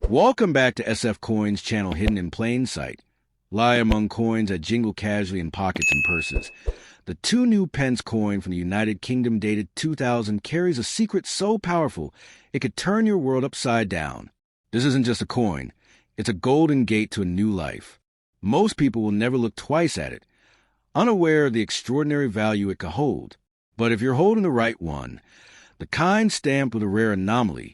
Welcome back to SF Coins channel hidden in plain sight. Lie among coins that jingle casually in pockets and purses. The two new pence coin from the United Kingdom dated 2000 carries a secret so powerful it could turn your world upside down. This isn't just a coin, it's a golden gate to a new life. Most people will never look twice at it, unaware of the extraordinary value it could hold. But if you're holding the right one, the kind stamped with a rare anomaly,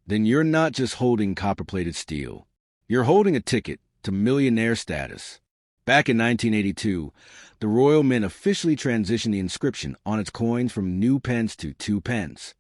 then you're not just holding copper-plated steel. You're holding a ticket to millionaire status. Back in 1982, the Royal Mint officially transitioned the inscription on its coins from new pence to 2 pence.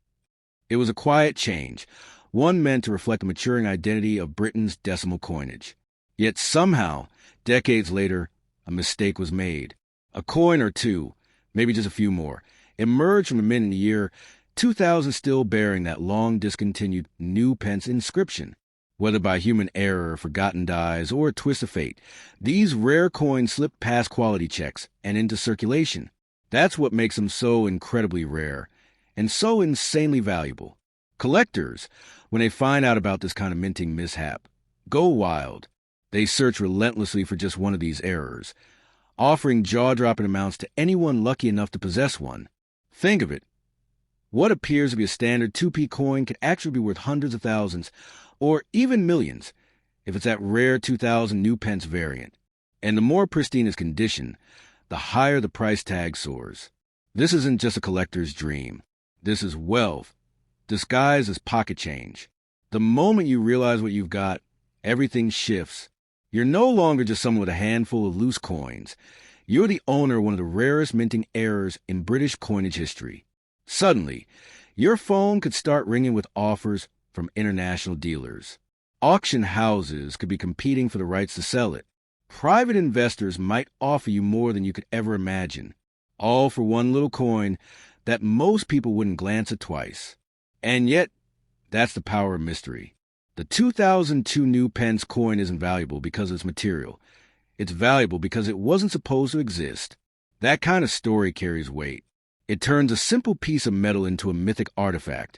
It was a quiet change, one meant to reflect the maturing identity of Britain's decimal coinage. Yet somehow, decades later, a mistake was made. A coin or two, maybe just a few more, emerged from the mint in the year 2000, still bearing that long discontinued new pence inscription. Whether by human error, forgotten dies, or a twist of fate, these rare coins slip past quality checks and into circulation. That's what makes them so incredibly rare and so insanely valuable. Collectors, when they find out about this kind of minting mishap, go wild. They search relentlessly for just one of these errors, offering jaw-dropping amounts to anyone lucky enough to possess one. Think of it. What appears to be a standard 2p coin could actually be worth hundreds of thousands, or even millions, if it's that rare 2000 new pence variant. And the more pristine its condition, the higher the price tag soars. This isn't just a collector's dream. This is wealth, disguised as pocket change. The moment you realize what you've got, everything shifts. You're no longer just someone with a handful of loose coins. You're the owner of one of the rarest minting errors in British coinage history. Suddenly, your phone could start ringing with offers from international dealers. Auction houses could be competing for the rights to sell it. Private investors might offer you more than you could ever imagine, all for one little coin that most people wouldn't glance at twice. And yet, that's the power of mystery. The 2002 new pence coin isn't valuable because of its material. It's valuable because it wasn't supposed to exist. That kind of story carries weight. It turns a simple piece of metal into a mythic artifact,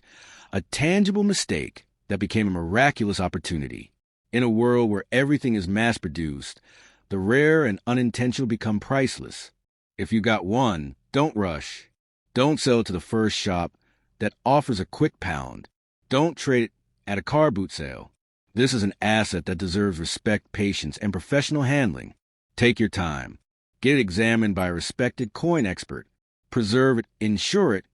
a tangible mistake that became a miraculous opportunity. In a world where everything is mass-produced, the rare and unintentional become priceless. If you got one, don't rush. Don't sell it to the first shop that offers a quick pound. Don't trade it at a car boot sale. This is an asset that deserves respect, patience, and professional handling. Take your time. Get it examined by a respected coin expert. Preserve it, insure it,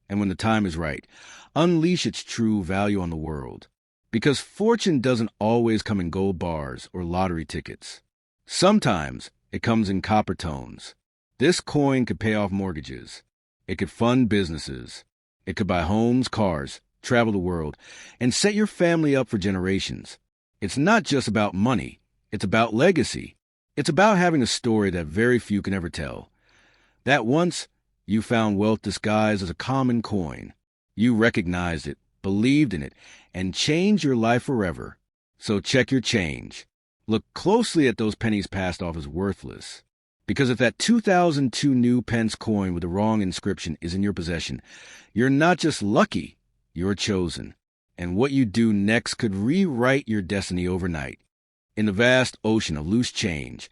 and when the time is right, unleash its true value on the world. Because fortune doesn't always come in gold bars or lottery tickets. Sometimes it comes in copper tones. This coin could pay off mortgages. It could fund businesses. It could buy homes, cars, travel the world, and set your family up for generations. It's not just about money. It's about legacy. It's about having a story that very few can ever tell. That once you found wealth disguised as a common coin. You recognized it, believed in it, and changed your life forever. So check your change. Look closely at those pennies passed off as worthless. Because if that 2002 new pence coin with the wrong inscription is in your possession, you're not just lucky, you're chosen. And what you do next could rewrite your destiny overnight. In the vast ocean of loose change,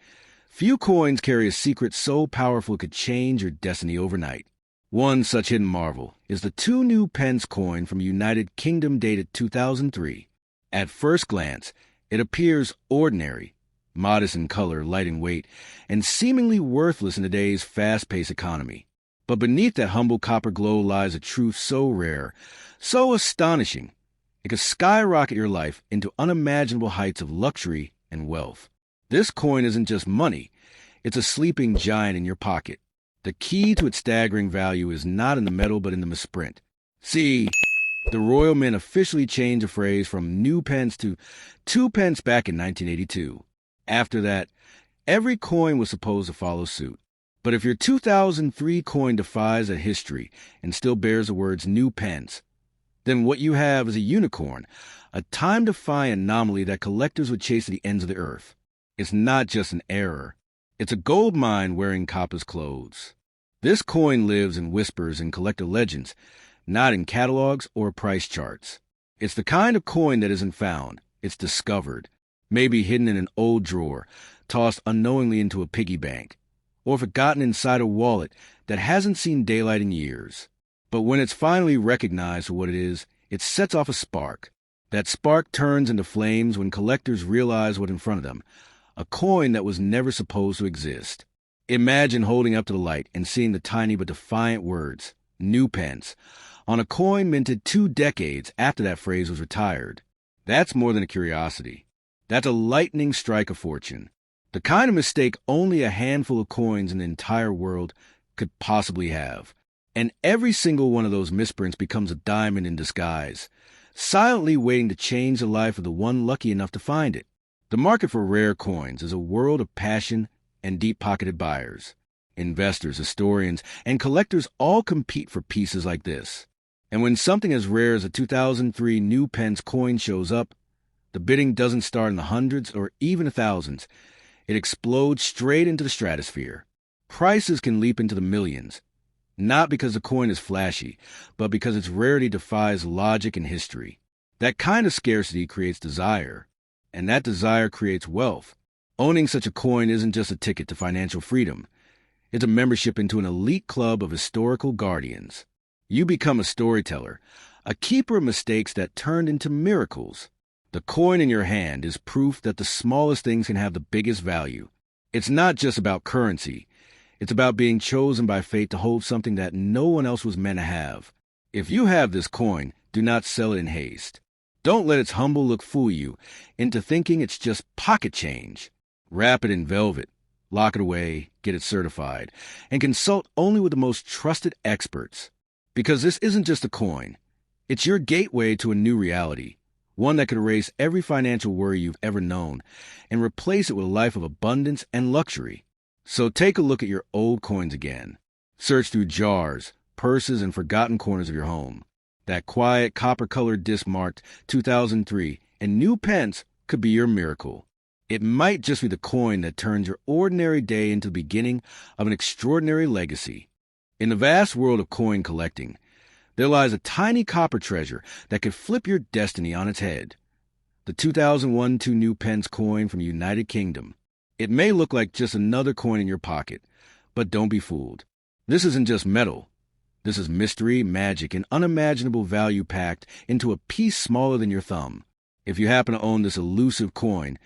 few coins carry a secret so powerful it could change your destiny overnight. One such hidden marvel is the two new pence coin from United Kingdom dated 2003. At first glance, it appears ordinary, modest in color, light in weight, and seemingly worthless in today's fast-paced economy. But beneath that humble copper glow lies a truth so rare, so astonishing, it could skyrocket your life into unimaginable heights of luxury and wealth. This coin isn't just money, it's a sleeping giant in your pocket. The key to its staggering value is not in the metal but in the misprint. See, the Royal Mint officially changed the phrase from new pence to 2 pence back in 1982. After that, every coin was supposed to follow suit. But if your 2003 coin defies that history and still bears the words new pence, then what you have is a unicorn, a time-defying anomaly that collectors would chase to the ends of the earth. It's not just an error. It's a gold mine wearing copper's clothes. This coin lives in whispers and collector legends, not in catalogs or price charts. It's the kind of coin that isn't found, It's discovered, maybe hidden in an old drawer, tossed unknowingly into a piggy bank, or forgotten inside a wallet that hasn't seen daylight in years. But when it's finally recognized for what it is, it sets off a spark. That spark turns into flames when collectors realize what's in front of them, a coin that was never supposed to exist. Imagine holding up to the light and seeing the tiny but defiant words, "New Pence," on a coin minted 2 decades after that phrase was retired. That's more than a curiosity. That's a lightning strike of fortune. The kind of mistake only a handful of coins in the entire world could possibly have. And every single one of those misprints becomes a diamond in disguise, silently waiting to change the life of the one lucky enough to find it. The market for rare coins is a world of passion and deep-pocketed buyers. Investors, historians, and collectors all compete for pieces like this. And when something as rare as a 2003 New Pence coin shows up, the bidding doesn't start in the hundreds or even the thousands. It explodes straight into the stratosphere. Prices can leap into the millions, not because the coin is flashy, but because its rarity defies logic and history. That kind of scarcity creates desire, and that desire creates wealth. Owning such a coin isn't just a ticket to financial freedom. It's a membership into an elite club of historical guardians. You become a storyteller, a keeper of mistakes that turned into miracles. The coin in your hand is proof that the smallest things can have the biggest value. It's not just about currency. It's about being chosen by fate to hold something that no one else was meant to have. If you have this coin, do not sell it in haste. Don't let its humble look fool you into thinking it's just pocket change. Wrap it in velvet, lock it away, get it certified, and consult only with the most trusted experts. Because this isn't just a coin. It's your gateway to a new reality, one that could erase every financial worry you've ever known and replace it with a life of abundance and luxury. So take a look at your old coins again. Search through jars, purses, and forgotten corners of your home. That quiet, copper-colored disc marked 2003 and New Pence could be your miracle. It might just be the coin that turns your ordinary day into the beginning of an extraordinary legacy. In the vast world of coin collecting, there lies a tiny copper treasure that could flip your destiny on its head. The 2001 New Pence coin from the United Kingdom. It may look like just another coin in your pocket, but don't be fooled. This isn't just metal. This is mystery, magic, and unimaginable value packed into a piece smaller than your thumb. If you happen to own this elusive coin,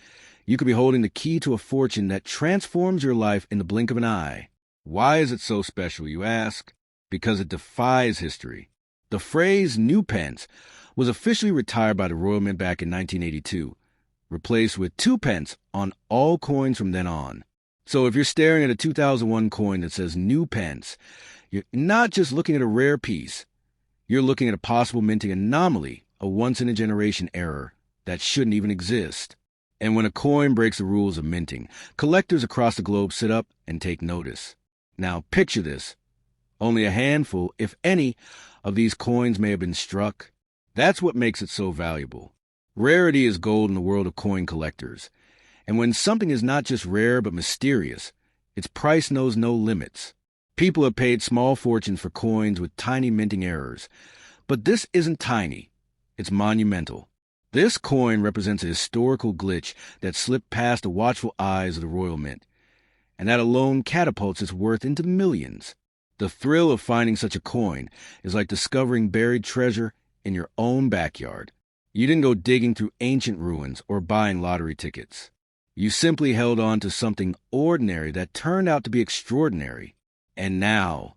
you could be holding the key to a fortune that transforms your life in the blink of an eye. Why is it so special, you ask? Because it defies history. The phrase "New Pence" was officially retired by the Royal Mint back in 1982, replaced with 2 pence on all coins from then on. So if you're staring at a 2001 coin that says New Pence, you're not just looking at a rare piece. You're looking at a possible minting anomaly, a once-in-a-generation error that shouldn't even exist. And when a coin breaks the rules of minting, collectors across the globe sit up and take notice. Now picture this. Only a handful, if any, of these coins may have been struck. That's what makes it so valuable. Rarity is gold in the world of coin collectors. And when something is not just rare but mysterious, its price knows no limits. People have paid small fortunes for coins with tiny minting errors. But this isn't tiny. It's monumental. This coin represents a historical glitch that slipped past the watchful eyes of the Royal Mint, and that alone catapults its worth into millions. The thrill of finding such a coin is like discovering buried treasure in your own backyard. You didn't go digging through ancient ruins or buying lottery tickets. You simply held on to something ordinary that turned out to be extraordinary. And now,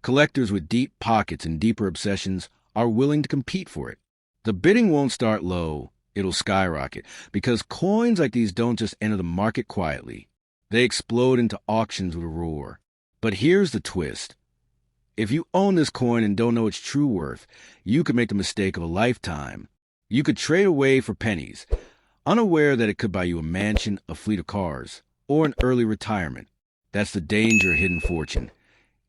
collectors with deep pockets and deeper obsessions are willing to compete for it. The bidding won't start low, it'll skyrocket, because coins like these don't just enter the market quietly. They explode into auctions with a roar. But here's the twist. If you own this coin and don't know its true worth, you could make the mistake of a lifetime. You could trade away for pennies, unaware that it could buy you a mansion, a fleet of cars, or an early retirement. That's the danger of hidden fortune.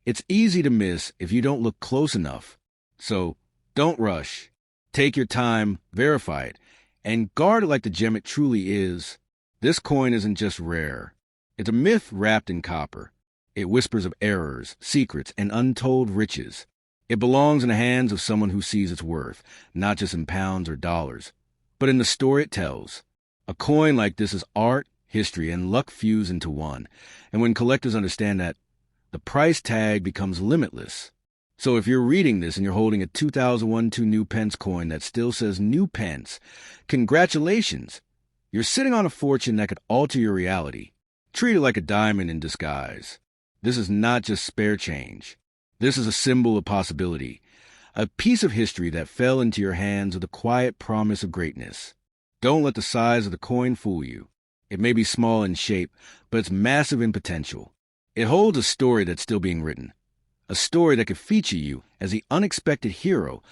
It's easy to miss if you don't look close enough. So, don't rush. Take your time, verify it, and guard it like the gem it truly is. This coin isn't just rare. It's a myth wrapped in copper. It whispers of errors, secrets, and untold riches. It belongs in the hands of someone who sees its worth, not just in pounds or dollars, but in the story it tells. A coin like this is art, history, and luck fused into one. And when collectors understand that, the price tag becomes limitless. So if you're reading this and you're holding a 2001 new Pence coin that still says New Pence, congratulations! You're sitting on a fortune that could alter your reality. Treat it like a diamond in disguise. This is not just spare change. This is a symbol of possibility, a piece of history that fell into your hands with a quiet promise of greatness. Don't let the size of the coin fool you. It may be small in shape, but it's massive in potential. It holds a story that's still being written, a story that could feature you as the unexpected hero,